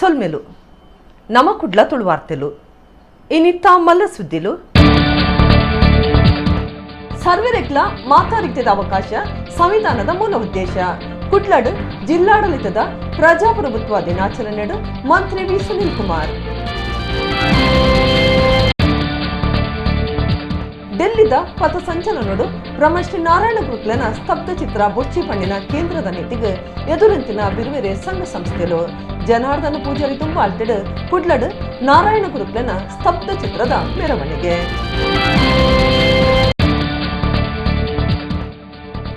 ಸೊಲ್ಮೆಲು ನಮ್ಮ ಕುಡ್ಲ ತುಳು ವಾರ್ತೆಲು ಇನ್ನಿತ್ತ ಮಲ್ಲ ಸುದ್ದಿಲು ಸರ್ವೆರೆಗ್ಲ ಮಾತಾಡಿದ ಅವಕಾಶ ಸಂವಿಧಾನದ ಮೂಲ ಉದ್ದೇಶ ಕುಡ್ಲಡ್ ಜಿಲ್ಲಾಡಳಿತದ ಪ್ರಜಾಪ್ರಭುತ್ವ ದಿನಾಚರಣೆಡು ಮಂತ್ರಿ ವಿ ಸುನೀಲ್ ಕುಮಾರ್. ಡೆಲ್ಲಿದ ಪಥಸಂಚಲನಡು ಬ್ರಹ್ಮಶ್ರೀ ನಾರಾಯಣ ಗುರುಕ್ಲನ ಸ್ತಬ್ಧ ಚಿತ್ರ ಬೊಚ್ಚಿ ಪಣ್ಣಿನ ಕೇಂದ್ರದ ನೀತಿಗೆ ಎದುರಂತಿನ ಬಿರುವೆರೆ ಸಂಘ ಸಂಸ್ಥೆಲು ಜನಾರ್ದನ ಪೂಜಾರಿ ತುಂಬಾಳ್ತಿಡ್ ಕುಡ್ಲಡ್ ನಾರಾಯಣ ಗುರುಕ್ಲನ ಸ್ತಬ್ಧ ಚಿತ್ರದ ಮೆರವಣಿಗೆ.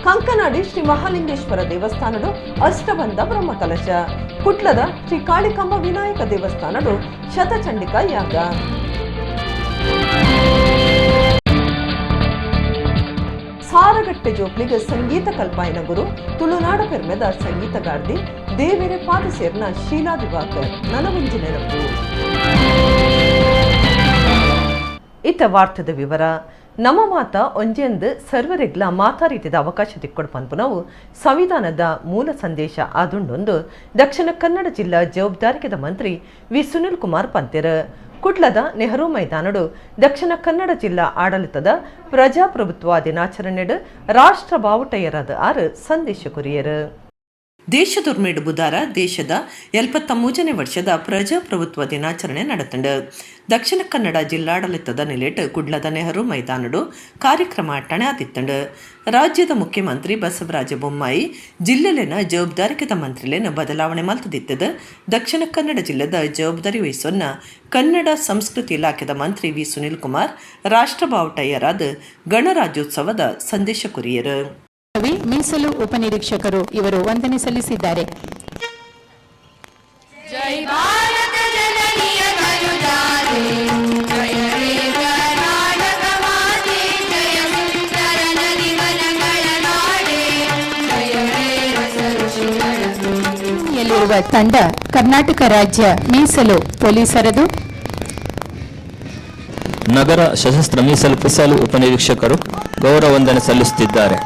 ಕಂಕನಾಡಿ ಶ್ರೀ ಮಹಾಲಿಂಗೇಶ್ವರ ದೇವಸ್ಥಾನಡು ಅಷ್ಟಬಂಧ ಬ್ರಹ್ಮಕಲಶ ಕುಟ್ಲದ ಶ್ರೀ ಕಾಳಿಕಾಂಬ ವಿನಾಯಕ ದೇವಸ್ಥಾನಡು ಶತಚಂಡಿಕಾ ಯಾಗ. ಸಾರಗಟ್ಟೆ ಜೋಕ್ಲಿಗೆ ಸಂಗೀತ ಕಲ್ಪಾಯನ ಗುರು ತುಳುನಾಡ ಪೆರ್ಮೆದ ಸಂಗೀತಗಾರ್ದಿ ದೇವೇರೆ ಪಾದ ಸೇರ್ನ ಶೀಲಾ ದಿವಾಕರ್ ನನವಂಜಿ ನೆನಪು. ಇತ ವಾರ್ತೆದ ವಿವರ. ನಮ್ಮ ಮಾತ ಒಂಜೆಂದು ಸರ್ವರೆಗ್ಲ ಮಾತಾರೀತಿದ ಅವಕಾಶ ತಿಕ್ಕೊಡ್ಪನ್ಪು ನಾವು ಸಂವಿಧಾನದ ಮೂಲ ಸಂದೇಶ ಆದುಂಡೊಂದು ದಕ್ಷಿಣ ಕನ್ನಡ ಜಿಲ್ಲಾ ಜವಾಬ್ದಾರಿಕೆದ ಮಂತ್ರಿ ವಿ ಸುನೀಲ್ ಕುಮಾರ್ ಪಂತೆರ್. ಕುಡ್ಲದ ನೆಹರು ಮೈದಾನಡು ದಕ್ಷಿಣ ಕನ್ನಡ ಜಿಲ್ಲಾ ಆಡಳಿತದ ಪ್ರಜಾಪ್ರಭುತ್ವ ದಿನಾಚರಣೆಡು ರಾಷ್ಟ್ರ ಬಾವುಟಯರಾದ ಆರು ಸಂದೇಶ ಕೊರಿಯರು. ದೇಶದೊರ್ಮೇಡು ಬುಧಾರ ದೇಶದ 73ನೇ ವರ್ಷದ ಪ್ರಜಾಪ್ರಭುತ್ವ ದಿನಾಚರಣೆ ನಡೆತಂಡು ದಕ್ಷಿಣ ಕನ್ನಡ ಜಿಲ್ಲಾಡಳಿತದ ನೆಲೆಟ್ ಕುಡ್ಲದ ನೆಹರು ಮೈದಾನಡು ಕಾರ್ಯಕ್ರಮ ಅಟ್ಟಣೆ ಆದಿತ್ತಂಡು. ರಾಜ್ಯದ ಮುಖ್ಯಮಂತ್ರಿ ಬಸವರಾಜ ಬೊಮ್ಮಾಯಿ ಜಿಲ್ಲೆಲಿನ ಜವಾಬ್ದಾರಿಕೆದ ಮಂತ್ರಿಲೇನ ಬದಲಾವಣೆ ಮಲ್ತದಿತ್ತದ ದಕ್ಷಿಣ ಕನ್ನಡ ಜಿಲ್ಲೆದ ಜವಾಬ್ದಾರಿ ವಹಿಸೋನ್ನ ಕನ್ನಡ ಸಂಸ್ಕೃತಿ ಇಲಾಖೆದ ಮಂತ್ರಿ ವಿ ಸುನೀಲ್ ಕುಮಾರ್ ರಾಷ್ಟ್ರ ಬಾವುಟಯ್ಯರಾದ ಗಣರಾಜ್ಯೋತ್ಸವದ ಸಂದೇಶ ಕೊರಿಯರು. ಮೀಸಲು ಉಪನಿರೀಕ್ಷಕರು ಇವರು ವಂದನೆ ಸಲ್ಲಿಸಿದ್ದಾರೆ. ಯಲ್ಲಿರುವ ತಂಡ ಕರ್ನಾಟಕ ರಾಜ್ಯ ಮೀಸಲು ಪೊಲೀಸರದು. ನಗರ ಸಶಸ್ತ್ರ ಮೀಸಲು ಉಪನಿರೀಕ್ಷಕರು ಗೌರವ ವಂದನೆ ಸಲ್ಲಿಸುತ್ತಿದ್ದಾರೆ.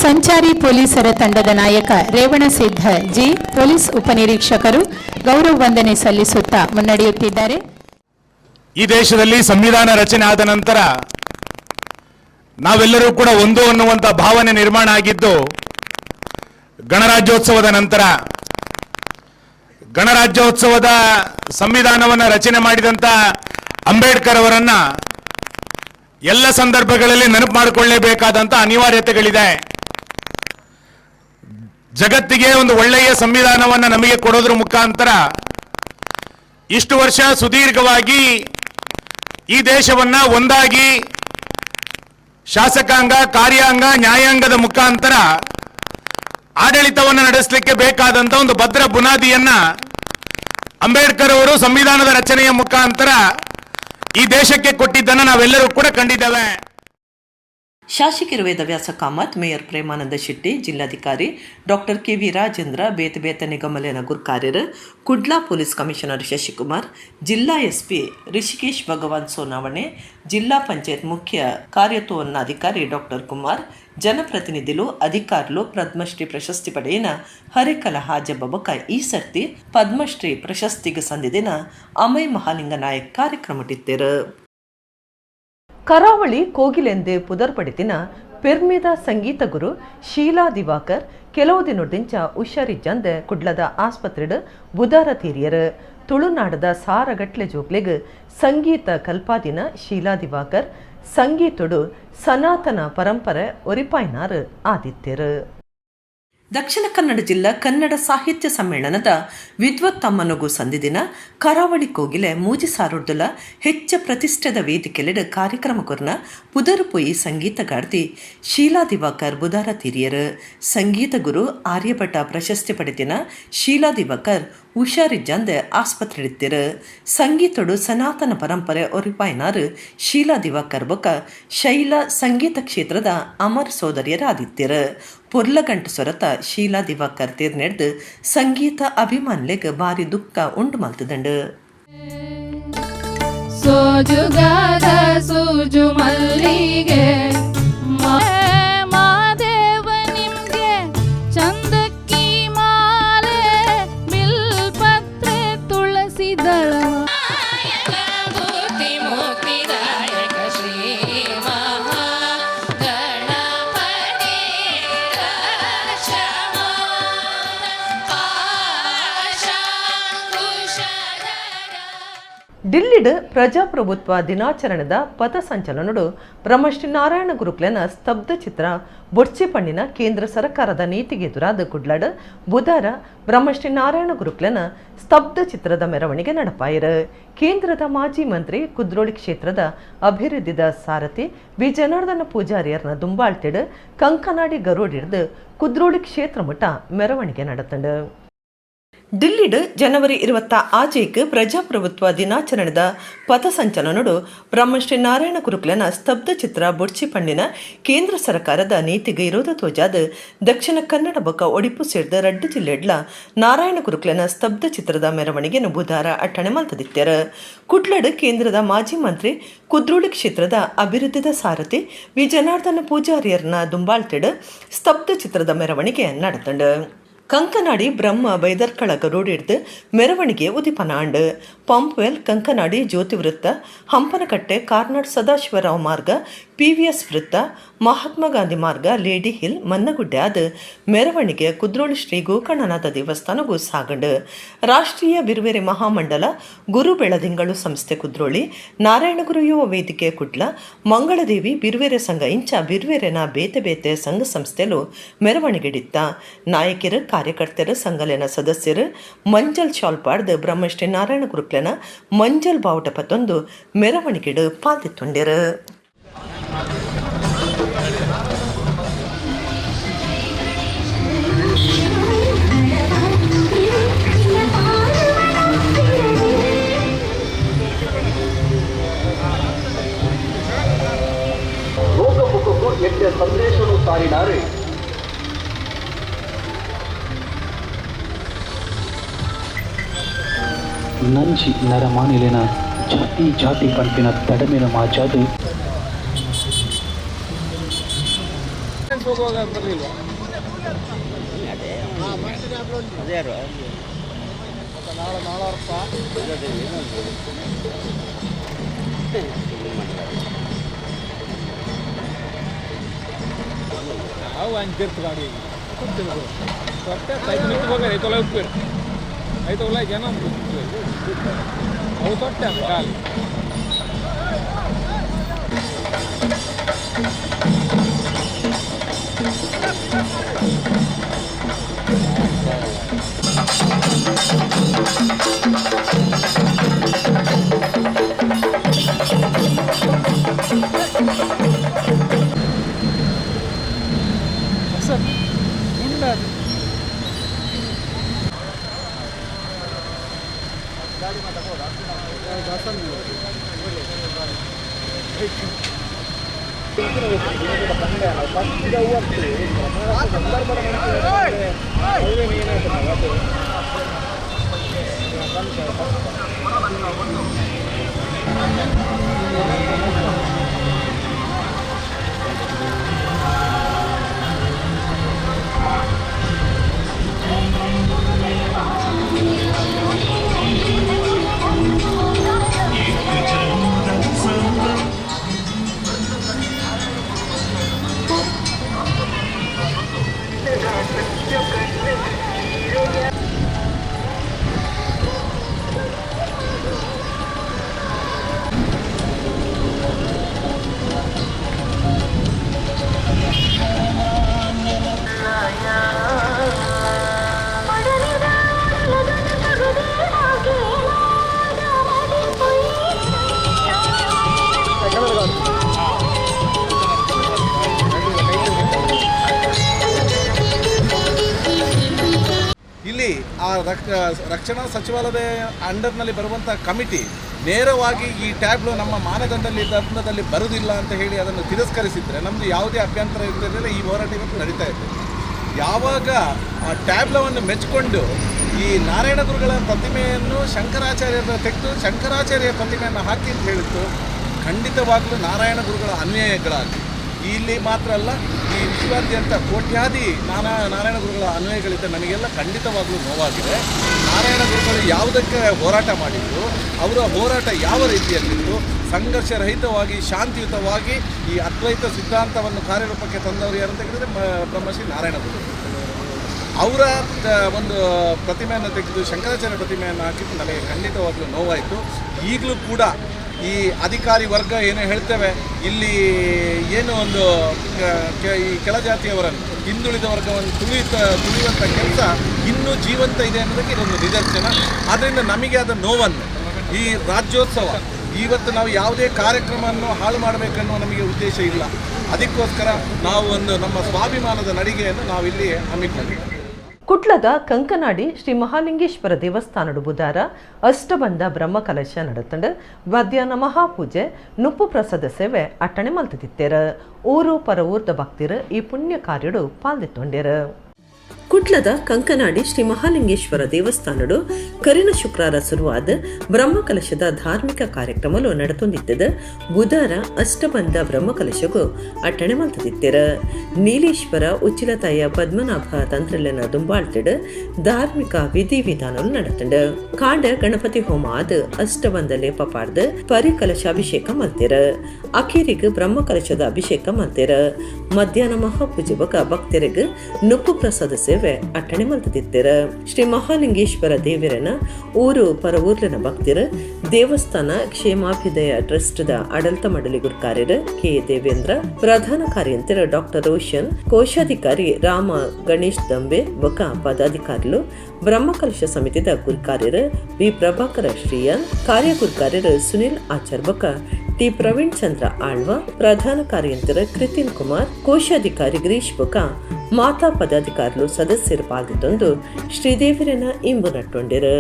ಸಂಚಾರಿ ಪೊಲೀಸರ ತಂಡದ ನಾಯಕ ರೇವಣಸಿದ್ಧ ಜಿ ಪೊಲೀಸ್ ಉಪನಿರೀಕ್ಷಕರು ಗೌರವ ವಂದನೆ ಸಲ್ಲಿಸುತ್ತಾ ಮುನ್ನಡೆಯುತ್ತಿದ್ದಾರೆ. ಈ ದೇಶದಲ್ಲಿ ಸಂವಿಧಾನ ರಚನೆ ಆದ ನಂತರ ನಾವೆಲ್ಲರೂ ಕೂಡ ಒಂದು ಅನ್ನುವಂಥ ಭಾವನೆ ನಿರ್ಮಾಣ ಆಗಿದ್ದು ಗಣರಾಜ್ಯೋತ್ಸವದ ನಂತರ. ಗಣರಾಜ್ಯೋತ್ಸವದ ಸಂವಿಧಾನವನ್ನು ರಚನೆ ಮಾಡಿದಂಥ ಅಂಬೇಡ್ಕರ್ ಅವರನ್ನ ಎಲ್ಲ ಸಂದರ್ಭಗಳಲ್ಲಿ ನೆನಪು ಮಾಡಿಕೊಳ್ಳಲೇಬೇಕಾದಂಥ ಅನಿವಾರ್ಯತೆಗಳಿದೆ. ಜಗತ್ತಿಗೆ ಒಂದು ಒಳ್ಳೆಯ ಸಂವಿಧಾನವನ್ನು ನಮಗೆ ಕೊಡೋದ್ರ ಮುಖಾಂತರ ಇಷ್ಟು ವರ್ಷ ಸುದೀರ್ಘವಾಗಿ ಈ ದೇಶವನ್ನ ಒಂದಾಗಿ ಶಾಸಕಾಂಗ, ಕಾರ್ಯಾಂಗ, ನ್ಯಾಯಾಂಗದ ಮುಖಾಂತರ ಆಡಳಿತವನ್ನು ನಡೆಸಲಿಕ್ಕೆ ಬೇಕಾದಂತ ಒಂದು ಭದ್ರ ಬುನಾದಿಯನ್ನ ಅಂಬೇಡ್ಕರ್ ಅವರು ಸಂವಿಧಾನದ ರಚನೆಯ ಮುಖಾಂತರ ಈ ದೇಶಕ್ಕೆ ಕೊಟ್ಟಿದ್ದನ್ನು ನಾವೆಲ್ಲರೂ ಕೂಡ ಕಂಡಿದ್ದೇವೆ. ಶಾಸಕರು ವೇದವ್ಯಾಸ ಕಾಮತ್, ಮೇಯರ್ ಪ್ರೇಮಾನಂದ ಶೆಟ್ಟಿ, ಜಿಲ್ಲಾಧಿಕಾರಿ ಡಾಕ್ಟರ್ ಕೆ ವಿ ರಾಜೇಂದ್ರ, ಬೇತ ನಿಗಮಲೆನ ಗುರ್ಕಾರ್ಯರು, ಕುಡ್ಲಾ ಪೊಲೀಸ್ ಕಮಿಷನರ್ ಶಶಿಕುಮಾರ್, ಜಿಲ್ಲಾ ಎಸ್ಪಿ ರಿಷಿಕೇಶ್ ಭಗವಾನ್ ಸೋನಾವಣೆ, ಜಿಲ್ಲಾ ಪಂಚಾಯತ್ ಮುಖ್ಯ ಕಾರ್ಯತೋವನ್ನಾಧಿಕಾರಿ ಡಾಕ್ಟರ್ ಕುಮಾರ್, ಜನಪ್ರತಿನಿಧುಲು ಅಧಿಕಾರುಲು ಪದ್ಮಶ್ರೀ ಪ್ರಶಸ್ತಿ ಪಡೆಯಿನ ಹರಿಕಲ ಹಾಜಬ್ಬಕ ಈ ಸರ್ತಿ ಪದ್ಮಶ್ರೀ ಪ್ರಶಸ್ತಿಗೆ ಸಂದಿದಿನ ಅಮೈ ಮಹಾಲಿಂಗ ನಾಯಕ್ ಕಾರ್ಯಕ್ರಮಟಿತ್ತೇರು. ಕರಾವಳಿ ಕೋಗಿಲೆಂದೇ ಪುದರ್ಪಡಿತಿನ ಪೆರ್ಮೆದ ಸಂಗೀತ ಗುರು ಶೀಲಾ ದಿವಾಕರ್ ಕೆಲವು ದಿನೊಡ್ದಿಂಚ ಹುಷಾರಿಜ್ಜಂದೆ ಕುಡ್ಲದ ಆಸ್ಪತ್ರೆಡ್ ಬುಧಾರ ತೀರಿಯರು. ತುಳುನಾಡದ ಸಾರಗಟ್ಲೆ ಜೋಗ್ಲೆಗ್ ಸಂಗೀತ ಕಲ್ಪಾದಿನ ಶೀಲಾ ದಿವಾಕರ್ ಸಂಗೀತುಡು ಸನಾತನ ಪರಂಪರೆ ಒರಿಪಾಯ್ನಾರು ಆದಿತ್ಯರು. ದಕ್ಷಿಣ ಕನ್ನಡ ಜಿಲ್ಲಾ ಕನ್ನಡ ಸಾಹಿತ್ಯ ಸಮ್ಮೇಳನದ ವಿದ್ವತ್ತಮ್ಮನಗೂ ಸಂದಿದಿನ ಕರಾವಳಿ ಕೋಗಿಲೆ ಮೂಜಿ ಸಾರುಡ್ದುಲ ಹೆಚ್ಚ ಪ್ರತಿಷ್ಠೆದ ವೇದಿಕೆಲೆಡ್ ಕಾರ್ಯಕ್ರಮ ಕೊರ್ನ ಪುದರುಪೊಯಿ ಸಂಗೀತಗಾರ್ತಿ ಶೀಲಾ ದಿವಾಕರ್ ಬುಧಾರ ತಿರಿಯರು. ಸಂಗೀತ ಗುರು ಆರ್ಯಭಟ ಪ್ರಶಸ್ತಿ ಪಡೆದಿನ ಶೀಲಾ ದಿವಾಕರ್ ಹುಷಾರಿಜ್ಜಂದೆ ಆಸ್ಪತ್ರೆಡಿತ್ತಿರು. ಸಂಗೀತಡು ಸನಾತನ ಪರಂಪರೆ ಒರಿಪಾಯ್ನಾರು ಶೀಲಾ ದಿವಾಕರ್ ಬೊಕ ಶೈಲ ಸಂಗೀತ ಕ್ಷೇತ್ರದ ಅಮರ ಸೋದರಿಯರಾದಿತ್ಯರು. ಪೊರ್ಲಗಂಟು ಸೊರತ ಶೀಲಾ ದಿವಾಕರ್ ತೀರ್ನೆಡ್ದು ಸಂಗೀತ ಅಭಿಮಾನ್ಲೆಗ್ ಭಾರಿ ದುಃಖ ಉಂಟು ಮಲ್ತದಂಡು. ಸೋಜುಗಾದ ಸೂಜು ಮಲ್ಲಿಗೆ ಮಾದೇವ ನಿಮ್ಗೆ ಚಂದ ಡಿಲ್ಲಿಡ್ ಪ್ರಜಾಪ್ರಭುತ್ವ ದಿನಾಚರಣೆದ ಪಥಸಂಚಲನಡು ಬ್ರಹ್ಮಶ್ರೀ ನಾರಾಯಣ ಗುರುಕ್ಲನ ಸ್ತಬ್ಧ ಚಿತ್ರ ಬೊಡ್ಚಿ ಪಣ್ಣಿನ ಕೇಂದ್ರ ಸರ್ಕಾರದ ನೀತಿಗೆ ಎದುರಾದ ಕುಡ್ಲಾಡ್ ಬುಧವಾರ ಬ್ರಹ್ಮಶ್ರೀ ನಾರಾಯಣ ಗುರುಕ್ಲನ ಸ್ತಬ್ಧ ಚಿತ್ರದ ಮೆರವಣಿಗೆ ನಡಪಾಯಿರು. ಕೇಂದ್ರದ ಮಾಜಿ ಮಂತ್ರಿ ಕುದ್ರೋಳಿ ಕ್ಷೇತ್ರದ ಅಭಿವೃದ್ಧಿದ ಸಾರಥಿ ಬಿ ಜನಾರ್ದನ ಪೂಜಾರಿಯರ್ನ ದುಂಬಾಳ್ತಿಡ್ ಕಂಕನಾಡಿ ಗರೋಡಿಡ್ದು ಕುದ್ರೋಳಿ ಕ್ಷೇತ್ರ ಮುಟ್ಟ ಮೆರವಣಿಗೆ நடத்தண்டு. ಡಿಲ್ಲಿಡ್ ಜನವರಿ 20 ಪ್ರಜಾಪ್ರಭುತ್ವ ದಿನಾಚರಣೆದ ಪಥಸಂಚಲನಡು ಬ್ರಹ್ಮಶ್ರೀ ನಾರಾಯಣ ಗುರುಕ್ಲನ ಸ್ತಬ್ಧ ಚಿತ್ರ ಬೊಡ್ಚಿ ಪಣ್ಣಿನ ಕೇಂದ್ರ ಸರ್ಕಾರದ ನೀತಿಗೆ ವಿರೋಧ ತೋಜಾದ ದಕ್ಷಿಣ ಕನ್ನಡ ಬೊಕ್ಕ ಒಡಿಪು ಸೇರಿದ ರಡ್ಡು ಜಿಲ್ಲೆಡ್ಲ ನಾರಾಯಣ ಗುರುಕ್ಲನ ಸ್ತಬ್ಧ ಚಿತ್ರದ ಮೆರವಣಿಗೆಯನ್ನು ಬುಧವಾರ ಅಟ್ಟಣೆ ಮಲ್ತದಿತ್ತರ. ಕುಡ್ಲಡ್ ಕೇಂದ್ರದ ಮಾಜಿ ಮಂತ್ರಿ ಕುದ್ರೋಳಿ ಕ್ಷೇತ್ರದ ಅಭಿವೃದ್ಧಿದ ಸಾರಥಿ ವಿ ಜನಾರ್ದನ ಪೂಜಾರಿಯರ್ನ ದುಂಬಾಳ್ತಿಡ್ ಸ್ತಬ್ಧ ಚಿತ್ರದ ಮೆರವಣಿಗೆ ನಡೆತಂಡು. ಕಂಕನಾಡಿ ಬ್ರಹ್ಮ ಬೈದರ್ಕಳ ಗರೋಡಿಡ್ದು ಮೆರವಣಿಗೆ ಉದಿಪನಾಂಡ್ ಪಂಪ್ವೆಲ್ ಕಂಕನಾಡಿ ಜ್ಯೋತಿ ವೃತ್ತ ಹಂಪನಕಟ್ಟೆ ಕಾರ್ನಾಡ್ ಸದಾಶಿವರಾವ್ ಮಾರ್ಗ PVS ವೃತ್ತ ಮಹಾತ್ಮ ಗಾಂಧಿ ಮಾರ್ಗ ಲೇಡಿ ಹಿಲ್ ಮನ್ನಗುಡ್ಡೆ ಆದ ಮೆರವಣಿಗೆ ಕುದ್ರೋಳಿ ಶ್ರೀ ಗೋಕರ್ಣನಾಥ ದೇವಸ್ಥಾನಗೂ ಸಾಗಂಡು. ರಾಷ್ಟ್ರೀಯ ಬಿರುವೆರೆ ಮಹಾಮಂಡಲ ಗುರು ಬೆಳದಿಂಗಳು ಸಂಸ್ಥೆ ಕುದ್ರೋಳಿ ನಾರಾಯಣಗುರು ಯುವ ವೇದಿಕೆ ಕುಡ್ಲ ಮಂಗಳದೇವಿ ಬಿರುವೆರೆ ಸಂಘ ಇಂಚ ಬಿರುವೆರೆನ ಬೇತೆ ಬೇತೆ ಸಂಘ ಸಂಸ್ಥೆಲು ಮೆರವಣಿಗೆಡಿತ್ತ. ನಾಯಕಿಯರು ಕಾರ್ಯಕರ್ತರ ಸಂಘಲೆನ ಸದಸ್ಯರು ಮಂಜಲ್ ಶಾಲ್ ಪಾಡ್ದು ಬ್ರಹ್ಮಶ್ರೀ ನಾರಾಯಣ ಗುರುಕ್ಲನ ಮಂಜಲ್ ಬಾವುಟ ಪತ್ತೊಂದು ಮೆರವಣಿಗೆಡು ಪಾಲ್ದಿತ್ತುಂಡ್ಯರು. ಲೋಕಮುಖಕ್ಕೂ ಎಟ್ಟೆ ಸಂದೇಶವನ್ನು ಸಾರಿನಾರೆ. ನಂಜಿ ನರಮಾನಿಲಿನ ಜಾತಿ ಜಾತಿ ಪಂಪಿನ ತಡಮಿನ ಮಾಚಾದು అయితే ఉల్లా జనం అవు తొట్టాను కాలి సార్ ఉండదు ಇಲ್ಲಿ ಆ ರಕ್ಷಣಾ ಸಚಿವಾಲಯದ ಅಂಡರ್ನಲ್ಲಿ ಬರುವಂಥ ಕಮಿಟಿ ನೇರವಾಗಿ ಈ ಟ್ಯಾಬ್ಲೋ ನಮ್ಮ ಮಾನದಂಡದಲ್ಲಿ ಬರುವುದಿಲ್ಲ ಅಂತ ಹೇಳಿ ಅದನ್ನು ತಿರಸ್ಕರಿಸಿದರೆ ನಮ್ಮದು ಯಾವುದೇ ಅಭ್ಯಂತರ ಇರಲಿಲ್ಲ. ಈ ಹೋರಾಟ ಇವತ್ತು ನಡೀತಾ ಇದೆ. ಯಾವಾಗ ಆ ಟ್ಯಾಬ್ಲೋವನ್ನು ಮೆಚ್ಚಿಕೊಂಡು ಈ ನಾರಾಯಣ ಗುರುಗಳ ಪ್ರತಿಮೆಯನ್ನು ಶಂಕರಾಚಾರ್ಯರ ತೆಗೆದು ಶಂಕರಾಚಾರ್ಯ ಪ್ರತಿಮೆಯನ್ನು ಹಾಕಿ ಅಂತ ಹೇಳಿತ್ತು, ಖಂಡಿತವಾಗಲೂ ನಾರಾಯಣ ಗುರುಗಳ ಅನ್ಯಾಯಗಳಾಗಿ ಇಲ್ಲಿ ಮಾತ್ರ ಅಲ್ಲ, ಈ ವಿಶ್ವಾದ್ಯಂತ ಕೋಟ್ಯಾದಿ ನಾರಾಯಣ ಗುರುಗಳ ಅನ್ವಯಗಳಿಂದ ನಮಗೆಲ್ಲ ಖಂಡಿತವಾಗಲೂ ನೋವಾಗಿದೆ. ನಾರಾಯಣ ಗುರುಗಳು ಯಾವುದಕ್ಕೆ ಹೋರಾಟ ಮಾಡಿದ್ರು, ಅವರ ಹೋರಾಟ ಯಾವ ರೀತಿಯಲ್ಲಿತ್ತು, ಸಂಘರ್ಷರಹಿತವಾಗಿ ಶಾಂತಿಯುತವಾಗಿ ಈ ಅದ್ವೈತ ಸಿದ್ಧಾಂತವನ್ನು ಕಾರ್ಯರೂಪಕ್ಕೆ ತಂದವರು ಯಾರು ಅಂತ ಹೇಳಿದರೆ ಬ್ರಹ್ಮಶ್ರೀ ನಾರಾಯಣ ಗುರುಗಳು. ಅವರ ಒಂದು ಪ್ರತಿಮೆಯನ್ನು ತೆಗೆದು ಶಂಕರಾಚಾರ್ಯ ಪ್ರತಿಮೆಯನ್ನು ಹಾಕಿದ್ದು ನನಗೆ ಖಂಡಿತವಾಗ್ಲೂ ನೋವಾಯಿತು. ಈಗಲೂ ಕೂಡ ಈ ಅಧಿಕಾರಿ ವರ್ಗ ಏನು ಹೇಳ್ತೇವೆ, ಇಲ್ಲಿ ಏನು ಒಂದು ಈ ಕೆಳಜಾತಿಯವರನ್ನು ಹಿಂದುಳಿದ ವರ್ಗವನ್ನು ತುಳಿಯುವಂಥ ಕೆಲಸ ಇನ್ನೂ ಜೀವಂತ ಇದೆ ಅನ್ನೋದಕ್ಕೆ ಇದೊಂದು ನಿದರ್ಶನ. ಆದ್ದರಿಂದ ನಮಗೆ ಆದ ನೋವನ್ನು ಈ ರಾಜ್ಯೋತ್ಸವ ಇವತ್ತು ನಾವು ಯಾವುದೇ ಕಾರ್ಯಕ್ರಮವನ್ನು ಹಾಳು ಮಾಡಬೇಕನ್ನೋ ನಮಗೆ ಉದ್ದೇಶ ಇಲ್ಲ. ಅದಕ್ಕೋಸ್ಕರ ನಾವು ಒಂದು ನಮ್ಮ ಸ್ವಾಭಿಮಾನದ ನಡಿಗೆಯನ್ನು ನಾವಿಲ್ಲಿ ಹಮ್ಮಿಕೊಂಡಿದ್ದೇವೆ. ಕುಟ್ಲದ ಕಂಕನಾಡಿ ಶ್ರೀ ಮಹಾಲಿಂಗೇಶ್ವರ ದೇವಸ್ಥಾನದ ಬುಧಾರ ಅಷ್ಟಬಂಧ ಬ್ರಹ್ಮಕಲಶ ನಡೆತಂಡು ಮಧ್ಯಾಹ್ನ ಮಹಾಪೂಜೆ ನುಪ್ಪು ಪ್ರಸಾದ ಸೇವೆ ಅಟ್ಟಣೆ ಮಲ್ತಿದ್ದೇರ. ಊರು ಪರ ಊರ್ದ ಭಕ್ತಿರು ಈ ಪುಣ್ಯ ಕಾರ್ಯಡು ಪಾಲ್ದೊಂಡೇರ. ಕುಟ್ಲದ ಕಂಕನಾಡಿ ಶ್ರೀ ಮಹಾಲಿಂಗೇಶ್ವರ ದೇವಸ್ಥಾನಡು ಕರಿನ ಶುಕ್ರವಾರ ಶುರುವಾದ ಬ್ರಹ್ಮಕಲಶದ ಧಾರ್ಮಿಕ ಕಾರ್ಯಕ್ರಮಲು ನಡೆತೊಂದಿದ್ದದ ಬುಧವಾರ ಅಷ್ಟಬಂಧ ಬ್ರಹ್ಮಕಲಶಗೂ ಅಟ್ಟಣೆ ಮಲ್ತದಿತ್ತೆರ. ನೀಲೇಶ್ವರ ಉಚ್ಚಿಲತಾಯ ಪದ್ಮನಾಭ ತಂತ್ರಲೆನ ದುಂಬಾಳ್ತಿಡ ಧಾರ್ಮಿಕ ವಿಧಿವಿಧಾನ ನಡೆತಂಡ. ಕಾಂಡ ಗಣಪತಿ ಹೋಮ ಆದ ಅಷ್ಟಬಂಧ ಲೇಪ ಪಾಡ್ದ ಪರಿಕಲಶಾಭಿಷೇಕ ಮಲ್ತೆರ. ಅಖೀರಿಗೆ ಬ್ರಹ್ಮಕಲಶದ ಅಭಿಷೇಕ ಮಲ್ತೆರ. ಮಧ್ಯಾಹ್ನ ಮಹಾಪೂಜೆ ಬಕ ಭಕ್ತರಿಗೆ ನುಪ್ಪು ಪ್ರಸಾದ ಸೇವೆ ಅಟ್ಟಣೆ ಮಲ್ತದಿತ್ತೆರ. ಶ್ರೀ ಮಹಾಲಿಂಗೇಶ್ವರ ದೇವರನ ಊರು ಪರ ಊರ್ಲಿನ ಭಕ್ತರು ದೇವಸ್ಥಾನ ಕ್ಷೇಮಾಭ್ಯುದಯ ಟ್ರಸ್ಟ್ದ ಆಡಳಿತ ಮಂಡಳಿ ಗುರುಕಾರ್ಯರು ಕೆ ದೇವೇಂದ್ರ, ಪ್ರಧಾನ ಕಾರ್ಯಂತರ ಡಾಕ್ಟರ್ ರೋಷನ್, ಕೋಶಾಧಿಕಾರಿ ರಾಮ ಗಣೇಶ್ ದಂಬೆ ಬೊಕ ಪದಾಧಿಕಾರಿಗಳು, ಬ್ರಹ್ಮಕಲಶ ಸಮಿತಿದ ಗುರುಕಾರ್ಯರು ವಿ ಪ್ರಭಾಕರ ಶ್ರೀಯನ್, ಕಾರ್ಯಗುರುಕಾರ್ಯರು ಸುನಿಲ್ ಆಚಾರ್ ಬೊಕ ಟಿ ಪ್ರವೀಣ್ ಚಂದ್ರ ಆಳ್ವ, ಪ್ರಧಾನ ಕಾರ್ಯಂತರ ಕೃತಿನ್ ಕುಮಾರ್, ಕೋಶಾಧಿಕಾರಿ ಗಿರೀಶ್ ಬೊಕ ಮಾತಾ ಪದಾಧಿಕಾರಿಗಳು ಸದಸ್ಯರು ಪಾಲ್ಗೊಂಡು ಶ್ರೀದೇವಿರನ ಇಂಬು ನಟ್ಟೊಂಡಿರು.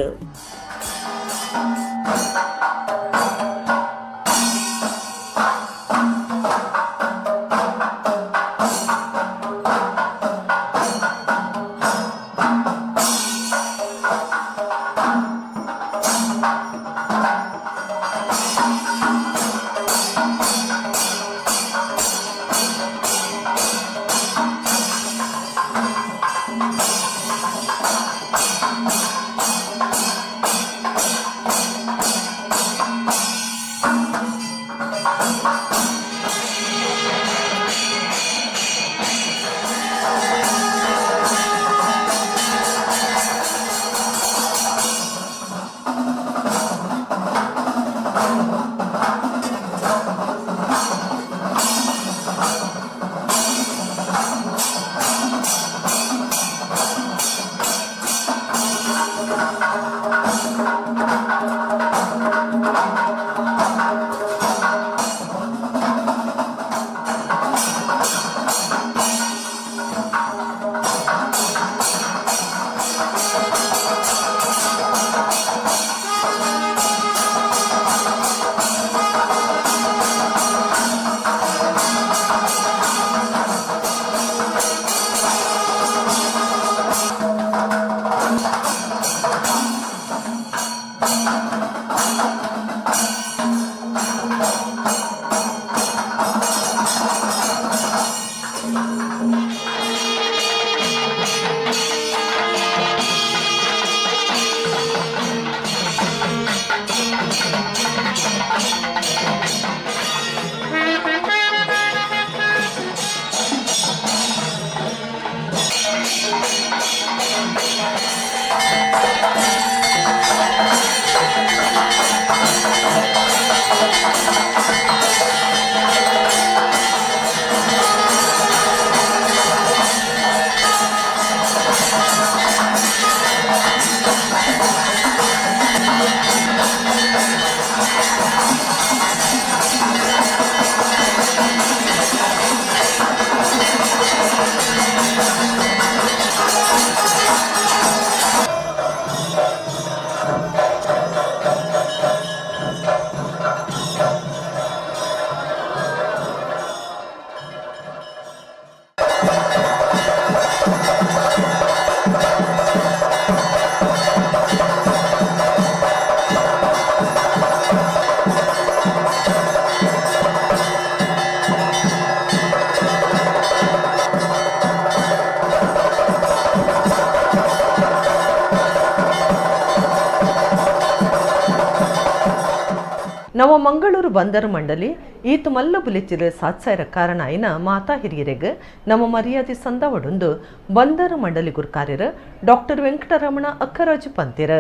ನವ ಮಂಗಳೂರು ಬಂದರು ಮಂಡಳಿ ಈತ ಮಲ್ಲ ಬುಲಿಚಿರು ಸಾತ್ಸಾಯರ ಕಾರಣ ಆಯ್ನ ಮಾತಾ ಹಿರಿಯರೆಗೆ ನಮ್ಮ ಮರ್ಯಾದೆ ಸಂದವಡೊಂದು ಬಂದರು ಮಂಡಳಿ ಗುರ್ಕಾರ್ಯರು ಡಾಕ್ಟರ್ ವೆಂಕಟರಮಣ ಅಕ್ಕರಾಜು ಪಂತಿರ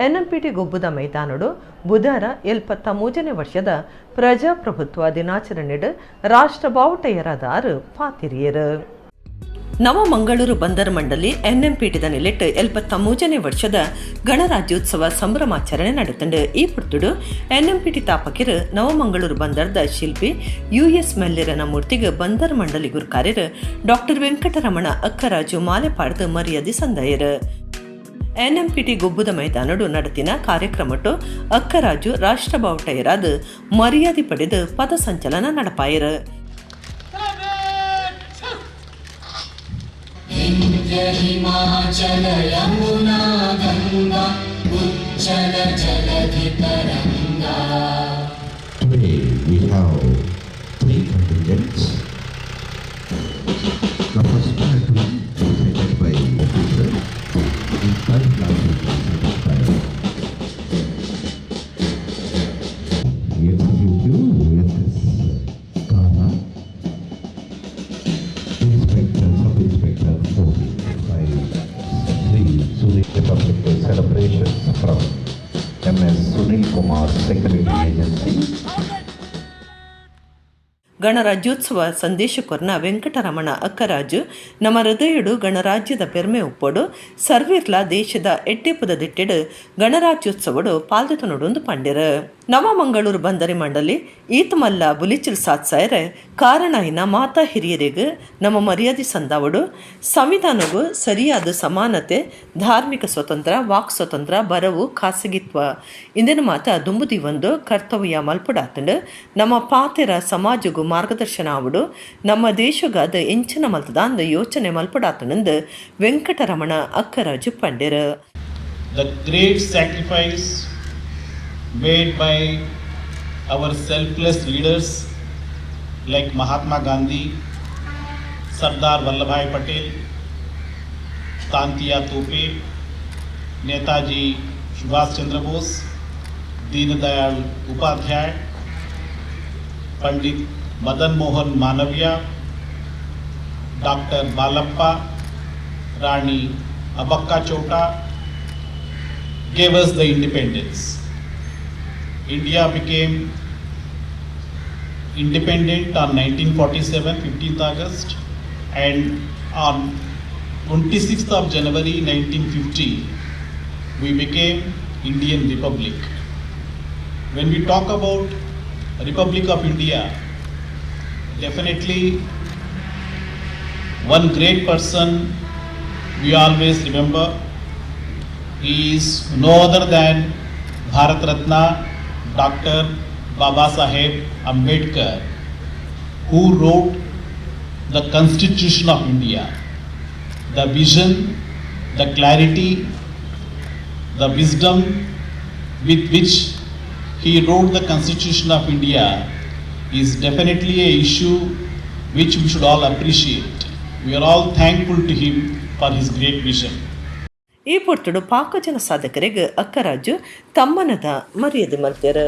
NMPT ಗೊಬ್ಬುದ ಮೈದಾನಡು ಬುಧವಾರ 73ನೇ ವರ್ಷದ ಪ್ರಜಾಪ್ರಭುತ್ವ ದಿನಾಚರಣೆಡು ರಾಷ್ಟ್ರ ಬಾವುಟೆಯರಾದ ಪಾತಿರಿಯರು ನವ ಮಂಗಳೂರು ಬಂದರು ಮಂಡಳಿ NMPTದ ನೆಲೆಟ್ಟು 73ನೇ ವರ್ಷದ ಗಣರಾಜ್ಯೋತ್ಸವ ಸಂಭ್ರಮಾಚರಣೆ ನಡೆತಂಡು ಈ ಪುರ್ತುಡು NMPT ತಾಪಕಿರು ನವ ಮಂಗಳೂರು ಬಂದರದ ಶಿಲ್ಪಿ US ಮೆಲ್ಲಿರನ ಮೂರ್ತಿಗೆ ಬಂದರು ಮಂಡಳಿ ಗುರ್ಕಾರ್ಯರು ಡಾಕ್ಟರ್ ವೆಂಕಟರಮಣ ಅಕ್ಕರಾಜು ಮಾಲೆ ಪಾಡ್ದು ಮರ್ಯಾದೆ ಸಂದಾಯರು NMPT ಗೊಬ್ಬುದ ಮೈದಾನಡು ನಡೆತಿನ ಕಾರ್ಯಕ್ರಮಟ್ಟು ಅಕ್ಕರಾಜು ರಾಷ್ಟ್ರ ಬಾವುಟೆಯರಾದ ಮರ್ಯಾದೆ ಪಡೆದು ಪದ ಸಂಚಲನ ನಡಪಾಯರು हिमाचल यमुना गंगा उच्चल जलधि तरंगा. Today we have 3 contingents. The first platoon is headed by officer. The third platoon is headed by celebrations from MS Sunil Kumar Security Agency. ಗಣರಾಜ್ಯೋತ್ಸವ ಸಂದೇಶಕೊರ್ನ ವೆಂಕಟರಮಣ ಅಕ್ಕರಾಜು ನಮ್ಮ ಹೃದಯಡು ಗಣರಾಜ್ಯದ ಪೆರ್ಮೆ ಉಪ್ಪೊಡು ಸರ್ವಿರ್ಲ ದೇಶದ ಎಟ್ಟೆಪುದ ದಿಟ್ಟೆಡು ಗಣರಾಜ್ಯೋತ್ಸವಡು ಪಾಲ್ದೆತನೊಡೊಂದು ಪಂಡೆರು ನವ ಮಂಗಳೂರು ಬಂದರಿ ಮಂಡಳಿ ಈತ ಮಲ್ಲ ಬುಲಿಚಿಲ್ ಸಾತ್ಸಾಯರೆ ಕಾರಣ ಇನ ಮಾತಾ ಹಿರಿಯರಿಗೆ ನಮ್ಮ ಮರ್ಯಾದೆ ಸಂದಾವಡು ಸಂವಿಧಾನಗೂ ಸರಿಯಾದ ಸಮಾನತೆ ಧಾರ್ಮಿಕ ಸ್ವತಂತ್ರ ವಾಕ್ ಸ್ವತಂತ್ರ ಬರವು ಖಾಸಗಿತ್ವ ಇಂದಿನ ಮಾತ ದುಂಬುದಿ ಒಂದು ಕರ್ತವ್ಯ ಮಲ್ಪುಡಾತಂಡು ನಮ್ಮ ಪಾತೆರ ಸಮಾಜಗೂ ಮಾರ್ಗದರ್ಶನ ಆವಡು ನಮ್ಮ ದೇಶಗಾದ ಎಂಚಿನ ಮಲ್ತದ ಅಂದ ಯೋಚನೆ ಮಲ್ಪಡಾತನಂದು Venkataramana ಅಕ್ಕರಾಜು ಪಂಡೆರು. The great sacrifice made by our selfless leaders like Mahatma Gandhi, Sardar Vallabhbhai Patel, Tantiya Tope, Netaji Subhash Chandra Bose, Deen Dayal Upadhyay, Pandit Madan Mohan Manaviya, Dr. Balappa, Rani Abakka Chota gave us the independence. India became independent on 1947, 15th August, and on 26th of January 1950, we became Indian Republic. When we talk about Republic of India, definitely one great person we always remember. He is no other than Bharat Ratna Dr. Baba Saheb Ambedkar, who wrote the Constitution of India. The vision, the clarity, the wisdom with which he wrote the Constitution of India is definitely a issue which we should all appreciate. We are all thankful to him for his great vision. ಈ ಪೊರ್ತುಡು ಪಾಕಜನ ಸಾಧಕರಿಗೆ ಅಕ್ಕರಾಜು ತಮ್ಮನದ ಮರ್ಯಾದೆ ಮಲ್ತೆರು.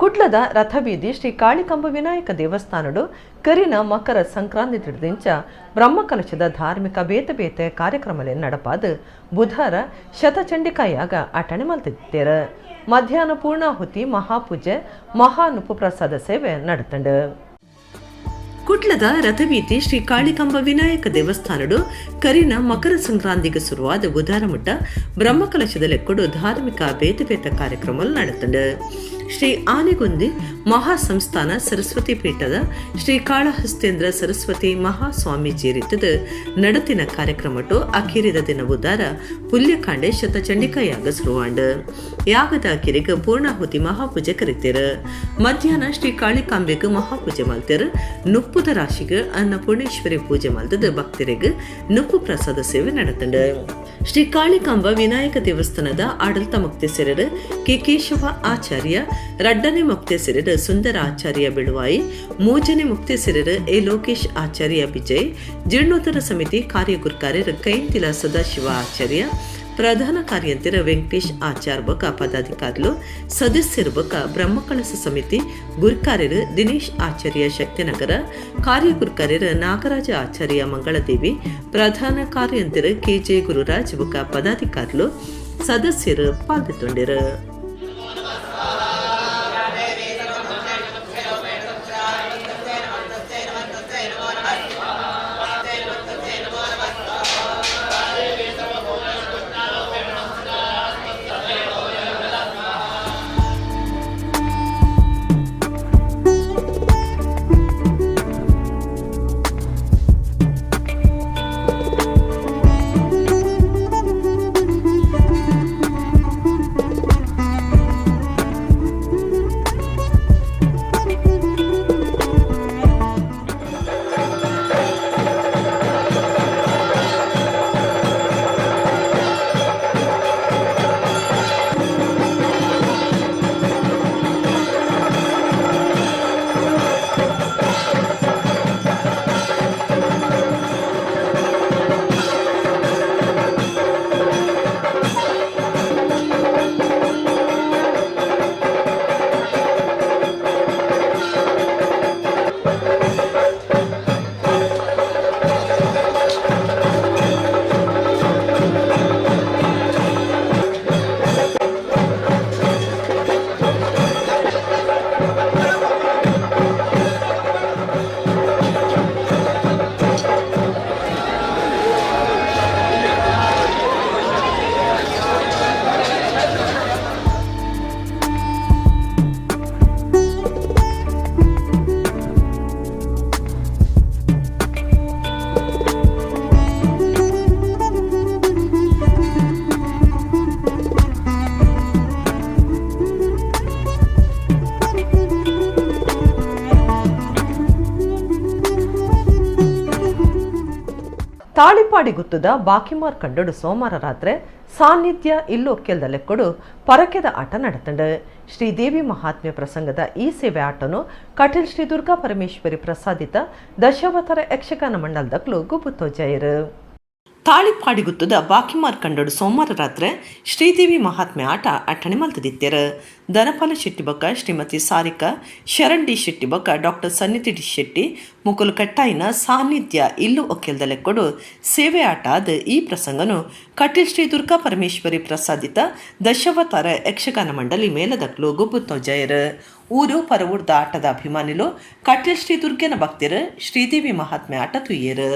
ಕುಡ್ಲದ ರಥಬೀದಿ ಶ್ರೀ ಕಾಳಿಕಾಂಬ ವಿನಾಯಕ ದೇವಸ್ಥಾನಡು ಕರಿನ ಮಕರ ಸಂಕ್ರಾಂತಿ ದಿನದಿಂಚ ಬ್ರಹ್ಮಕಲಶದ ಧಾರ್ಮಿಕ ಬೇತೆ ಬೇತೆ ಕಾರ್ಯಕ್ರಮಲೆ ನಡಪಾದ ಬುಧವಾರ ಶತಚಂಡಿಕಾಯಾಗ ಆಟಣೆ ಮಲ್ತಿದ್ದೇರ. ಮಧ್ಯಾಹ್ನ ಪೂರ್ಣಾಹುತಿ ಮಹಾಪೂಜೆ ಮಹಾನುಪ ಪ್ರಸಾದ ಸೇವೆ ನಡೆತಂಡು. ಕುಡ್ಲದ ರಥಬೀದಿ ಶ್ರೀ ಕಾಳಿಕಾಂಬ ವಿನಾಯಕ ದೇವಸ್ಥಾನಡು ಕರಿನ ಮಕರ ಸಂಕ್ರಾಂತಿಗೆ ಶುರುವಾದ ಬುಧವಾರ ಮುಟ್ಟ ಬ್ರಹ್ಮಕಲಶದ ಲೆಕ್ಕಡು ಧಾರ್ಮಿಕ ಬೇತೆ ಬೇತೆ ಕಾರ್ಯಕ್ರಮ ನಡೆತಂಡು. ಶ್ರೀ ಆನೆಗುಂದಿ ಮಹಾಸಂಸ್ಥಾನ ಸರಸ್ವತಿ ಪೀಠದ ಶ್ರೀ ಕಾಳಹಸ್ತೇಂದ್ರ ಸರಸ್ವತಿ ಮಹಾಸ್ವಾಮೀಜಿರಿತದ ನಡತಿನ ಕಾರ್ಯಕ್ರಮಟು ಅಖೀರಿದ ದಿನ ಬುಧವಾರ ಪುಲ್ಯಕಾಂಡೆ ಶತಚಂಡಿಕಾ ಯಾಗ ಶುರುವಾಂಡ್ ಯಾಗದ ಅಖೀರಿಗೆ ಪೂರ್ಣಾಹುತಿ ಮಹಾಪೂಜೆ ಕರೀತೀರ. ಮಧ್ಯಾಹ್ನ ಶ್ರೀ ಕಾಳಿಕಾಂಬೆಗೆ ಮಹಾಪೂಜೆ ಮಾಡ್ತೀರ. ನುಪ್ಪುದ ರಾಶಿಗೆ ಅನ್ನಪೂರ್ಣೇಶ್ವರಿ ಪೂಜೆ ಮಾಡ್ತದ ಭಕ್ತರಿಗೆ ನುಪ್ಪು ಪ್ರಸಾದ ಸೇವೆ ನಡೆತಂಡ. ಶ್ರೀ ಕಾಳಿಕಾಂಬ ವಿನಾಯಕ ದೇವಸ್ಥಾನದ ಆಡಳಿತ ಮುಕ್ತೇಸರರು ಕೆ ಕೇಶವ ಆಚಾರ್ಯ, ರಡ್ಡನೆ ಮುಕ್ತೇಸರರು ಸುಂದರ ಆಚಾರ್ಯ ಬಿಳುವಾಯಿ, ಮೂಜನೆ ಮುಕ್ತೇಸರರು ಎ ಲೋಕೇಶ್ ಆಚಾರ್ಯ ವಿಜಯ್, ಜೀರ್ಣೋದ್ಧಾರ ಸಮಿತಿ ಕಾರ್ಯಗುರ್ಕಾರ್ಯರು ಕೈಂತಿಲ ಸದಾಶಿವ ಆಚಾರ್ಯ, ಪ್ರಧಾನ ಕಾರ್ಯಂತರ ವೆಂಕಟೇಶ್ ಆಚಾರ್ ಬಕ ಪದಾಧಿಕಾರಿಗಳು ಸದಸ್ಯರು ಬಕ ಬ್ರಹ್ಮಕಳಸ ಸಮಿತಿ ಗುರ್ಕಾರ್ಯರು ದಿನೇಶ್ ಆಚಾರ್ಯ ಶಕ್ತಿನಗರ, ಕಾರ್ಯಗುರ್ಕಾರ್ಯರು ನಾಗರಾಜ ಆಚಾರ್ಯ ಮಂಗಳದೇವಿ, ಪ್ರಧಾನ ಕಾರ್ಯಂತರ ಕೆಜೆ ಗುರುರಾಜ್ ಬಕ ಪದಾಧಿಕಾರಿಗಳು ಸದಸ್ಯರು ಪಾಲ್ಗೊಂಡಿರು. ತಾಳಿಪಾಡಿ ಗುತ್ತದ ಬಾಕಿಮಾರ್ ಕಂಡಡು ಸೋಮವಾರ ರಾತ್ರಿ ಸಾನ್ನಿಧ್ಯ ಇಲ್ಲೂ ಕೆಲ್ದಲೆಕ್ಕೊಡು ಪರಕೆದ ಆಟ ನಡೆತಂಡ. ಶ್ರೀದೇವಿ ಮಹಾತ್ಮ್ಯ ಪ್ರಸಂಗದ ಈ ಸೇವೆ ಆಟನು ಕಟೀಲ್ ಶ್ರೀ ದುರ್ಗಾ ಪರಮೇಶ್ವರಿ ಪ್ರಸಾದಿತ ದಶಾವತಾರ ಯಕ್ಷಗಾನ ಮಂಡಲದಕ್ಲು ಗುಬುತ್ತೋಜಾಯರು. ತಾಳಿಪಾಡಿಗುತ್ತದ ಬಾಕಿಮಾರ್ ಕಂಡಡು ಸೋಮವಾರ ರಾತ್ರಿ ಶ್ರೀದೇವಿ ಮಹಾತ್ಮೆ ಆಟ ಅಟ್ಟಣೆ ಮಲ್ತದಿತ್ತರ. ದನಪಾಲ ಶೆಟ್ಟಿ ಬೊಕ್ಕ ಶ್ರೀಮತಿ ಸಾರಿಕಾ, ಶರಣ್ ಡಿ ಶೆಟ್ಟಿ ಬೊಕ್ಕ ಡಾಕ್ಟರ್ ಸನ್ನಿಧಿ ಡಿ ಶೆಟ್ಟಿ ಮುಕುಲು ಕಟ್ಟಾಯಿನ ಸಾನ್ನಿಧ್ಯ ಇಲ್ಲು ಒಕ್ಕೆಲ್ದಲೆಕ್ಕೊಡು ಸೇವೆ ಆಟ ಆದ ಈ ಪ್ರಸಂಗನು ಕಟೀಲ್ ಶ್ರೀ ದುರ್ಗಾ ಪರಮೇಶ್ವರಿ ಪ್ರಸಾದಿತ ದಶಾವತಾರ ಯಕ್ಷಗಾನ ಮಂಡಳಿ ಮೇಲದಕ್ಲು ಗುಬ್ಬುತ್ತೋಜಾಯರು. ಊರು ಪರವೂರ್ದ ಆಟದ ಅಭಿಮಾನಿಲು ಕಟೀಲ್ ಶ್ರೀ ದುರ್ಗನ ಭಕ್ತರು ಶ್ರೀದೇವಿ ಮಹಾತ್ಮೆ ಆಟ ತುಯ್ಯರು.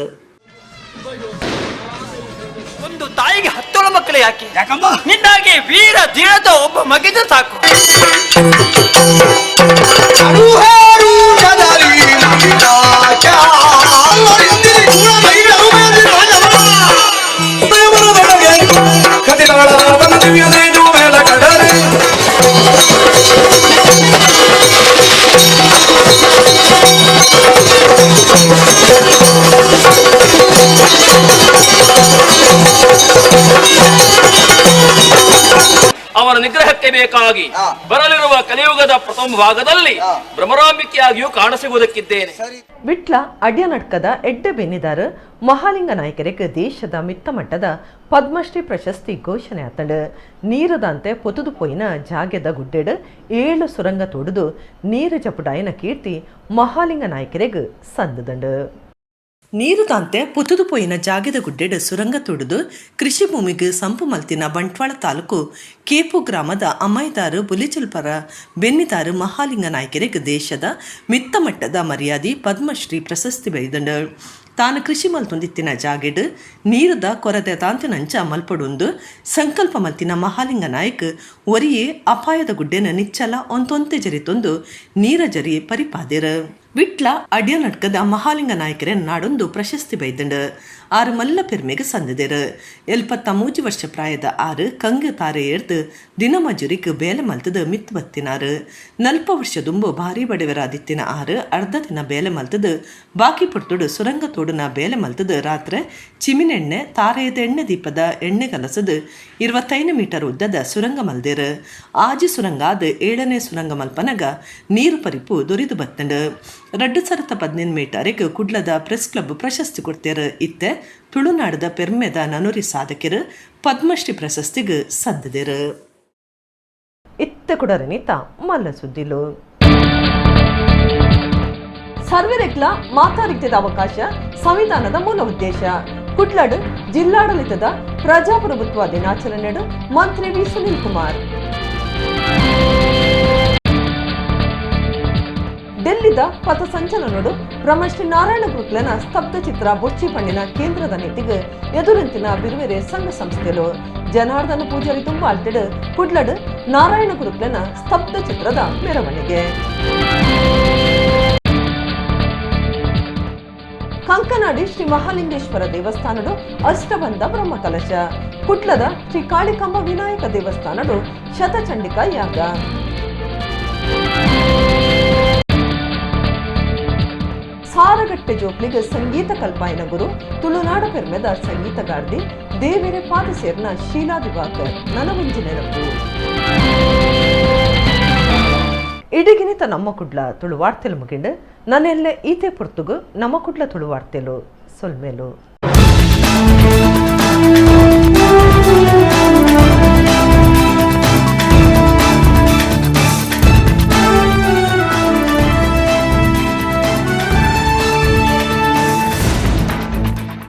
ಒಂದು ತಾಯಿಗೆ 10 ಮಕ್ಕಳು ಯಾಕೆ? ಯಾಕಮ್ಮ? ನಿನ್ನಾಗೆ ವೀರ ಧೀರದ ಒಬ್ಬ ಮಗಿದ ಸಾಕು. ಅವರ ನಿಗ್ರಹಕ್ಕೆ ಬೇಕಾಗಿ ಬರಲಿರುವ ಕಲಿಯುಗದ ಪ್ರಥಮ ಭಾಗದಲ್ಲಿ ಭ್ರಮರಾಂಬಿಕೆಯಾಗಿಯೂ ಕಾಣಸಿಗುವುದಕ್ಕಿದ್ದೇನೆ. ವಿಟ್ಲ ಅಡ್ಯನಡ್ಕದ ಎಡ್ಡೆ ಬೆನ್ನಿದಾರ ಮಹಾಲಿಂಗ ನಾಯಕರಿಗೆ ದೇಶದ ಮಿತ್ತಮಟ್ಟದ ಪದ್ಮಶ್ರೀ ಪ್ರಶಸ್ತಿ ಘೋಷಣೆ ಆತಂಡ. ನೀರದಂತೆ ಪೊತುದು ಪೋಯಿನ ಜಾಗ್ಯದ ಗುಡ್ಡೆಡ್ 7 ಸುರಂಗ ತೋಡುದು ನೀರು ಜಪುಡಾಯನ ಕೀರ್ತಿ ಮಹಾಲಿಂಗ ನಾಯಕರಿಗೆ ಸಂದದಂಡ. ನೀರುದಂತೆ ಪುತುದು ಪೋಯಿನ ಜಾಗದ ಗುಡ್ಡೆಡ್ ಸುರಂಗ ತೊಡುದು ಕೃಷಿ ಭೂಮಿಗೆ ಸಂಪು ಮಲ್ತಿನ ಬಂಟ್ವಾಳ ತಾಲೂಕು ಕೇಪು ಗ್ರಾಮದ ಅಮ್ಮಾಯಿದಾರು ಬುಲಿಚಲ್ಪರ ಬೆನ್ನಿದಾರು ಮಹಾಲಿಂಗ ನಾಯಕರಿಗೆ ದೇಶದ ಮಿತ್ತಮಟ್ಟದ ಮರ್ಯಾದೆ ಪದ್ಮಶ್ರೀ ಪ್ರಶಸ್ತಿ ಬೆಳೆದಂಡ. ತಾನು ಕೃಷಿ ಮಲ್ತೊಂದಿತ್ತಿನ ಜಾಗೆಡ್ ನೀರದ ಕೊರತೆ ತಾಂತಿನಂಚ ಮಲ್ಪಡುಂದು ಸಂಕಲ್ಪ ಮಲ್ತಿನ ಮಹಾಲಿಂಗ ನಾಯಕ್ ಒರಿಯೇ ಅಪಾಯದ ಗುಡ್ಡೆನ ನಿಚ್ಚಲ ಒಂತೊಂತೆ ಜರಿತೊಂದು ನೀರ ಜರಿ ಪರಿಪಾದಿರ ವಿಟ್ಲ ಅಡ್ಯ ನಡ್ಕದ ಮಹಾಲಿಂಗ ನಾಯಕರೇ ನಾಡೊಂದು ಪ್ರಶಸ್ತಿ ಬೈದಂಡ ಆರು ಮಲ್ಲ ಪೆರ್ಮೆಗೆ ಸಂದಿದೆರು 73 ವರ್ಷ ಪ್ರಾಯದ ಆರು ಕಂಗು ತಾರೆ ಎಡ್ದು ದಿನ ಮಜೂರಿಕ್ ಬೇಲೆ ಮಲ್ತದ ಮಿತ್ ಬತ್ತಿನಾರು 40 ವರ್ಷ ದುಂಬು ಭಾರಿ ಬಡವರಾದಿತ್ತಿನ ಆರು ಅರ್ಧ ದಿನ ಬೇಲೆ ಮಲ್ತದ ಬಾಕಿ ಪುಟ್ಟುಡು ಸುರಂಗ ತೋಡುನ ಬೇಲೆ ಮಲ್ತದ ರಾತ್ರಿ ಚಿಮಿನೆಣ್ಣೆ ತಾರೆಯದ ಎಣ್ಣೆ ದೀಪದ ಎಣ್ಣೆ ಕಲಸದು 25 ಮೀಟರ್ ಉದ್ದದ ಸುರಂಗ ಮಲ್ದೇರು ಆಜಿ ಸುರಂಗಾದ 7ನೇ ಸುರಂಗ ಮಲ್ಪನಗ ನೀರು ಪರಿಪು ದೊರಿದು ಬತ್ತಂಡು 215 ಮೀಟರ್ಗೆ ಕುಡ್ಲದ ಪ್ರೆಸ್ ಕ್ಲಬ್ ಪ್ರಶಸ್ತಿ ಕೊಡ್ತೇರು ಇತ್ತೆ ತುಳುನಾಡದ ಪೆರ್ಮೆದ ನನುರಿ ಸಾಧಕರು ಪದ್ಮಶ್ರೀ ಪ್ರಶಸ್ತಿಗೆ ಸಂದಿದರು. ಇತ್ತೆ ಕುಡರನಿತ ಮಲ್ಲ ಸುದ್ದಿಲು ಸರ್ವೆರೆಗ್ಲ ಮಾತಾಡಿದ ಅವಕಾಶ ಸಂವಿಧಾನದ ಮೂಲ ಉದ್ದೇಶ ಕುಡ್ಲಡ್ ಜಿಲ್ಲಾಡಳಿತದ ಪ್ರಜಾಪ್ರಭುತ್ವ ದಿನಾಚರಣೆಡು ಮಂತ್ರಿ ವಿ ಸುನೀಲ್ ಕುಮಾರ್. ಡೆಲ್ಲಿದ ಪಥಸಂಚಲನಡು ಬ್ರಹ್ಮಶ್ರೀ ನಾರಾಯಣ ಗುರುಕ್ಲನ ಸ್ತಬ್ಧ ಚಿತ್ರ ಬೊಚ್ಚಿ ಪಣ್ಣಿನ ಕೇಂದ್ರದ ನೀತಿಗೆ ಎದುರಂತಿನ ಬಿರುವೆರೆ ಸಂಘ ಸಂಸ್ಥೆಲು ಜನಾರ್ದನ ಪೂಜಾರಿ ತುಂಬ ಅಲ್ಟೆಡ್ ಕುಡ್ಲಡ್ ನಾರಾಯಣ ಗುರುಕ್ಲನ ಸ್ತಬ್ಧ ಚಿತ್ರದ ಮೆರವಣಿಗೆ. ಕಂಕನಾಡಿ ಶ್ರೀ ಮಹಾಲಿಂಗೇಶ್ವರ ದೇವಸ್ಥಾನಡು ಅಷ್ಟಬಂಧ ಬ್ರಹ್ಮಕಲಶ ಕುಟ್ಲದ ಶ್ರೀ ಕಾಳಿಕಾಂಬ ವಿನಾಯಕ ದೇವಸ್ಥಾನಡು ಶತಚಂಡಿಕಾ ಯಾಗ. ಸಾರಗಟ್ಟೆ ಜೋಕ್ಲಿಗೆ ಸಂಗೀತ ಕಲ್ಪಾಯನ ಗುರು ತುಳುನಾಡ ಪೆರ್ಮೆದ ಸಂಗೀತಗಾರ್ದಿ ದೇವೇರೆ ಪಾದಸೇರ್ನ ಶೀಲಾ ದಿವಾಕರ್ ನನವಂಜಿ ನೆನಪು. ಇಡಿಗಿನಿತ ನಮ್ಮ ಕುಡ್ಲ ತುಳು ವಾರ್ತೆಲು ಮುಗಿಂಡು ನನ್ನೆಲ್ಲ ಈತೆ ಪುರ್ತುಗು ನಮ್ಮ ಕುಡ್ಲ ತುಳು ವಾರ್ತೆಲು ಸೊಲ್ಮೇಲು.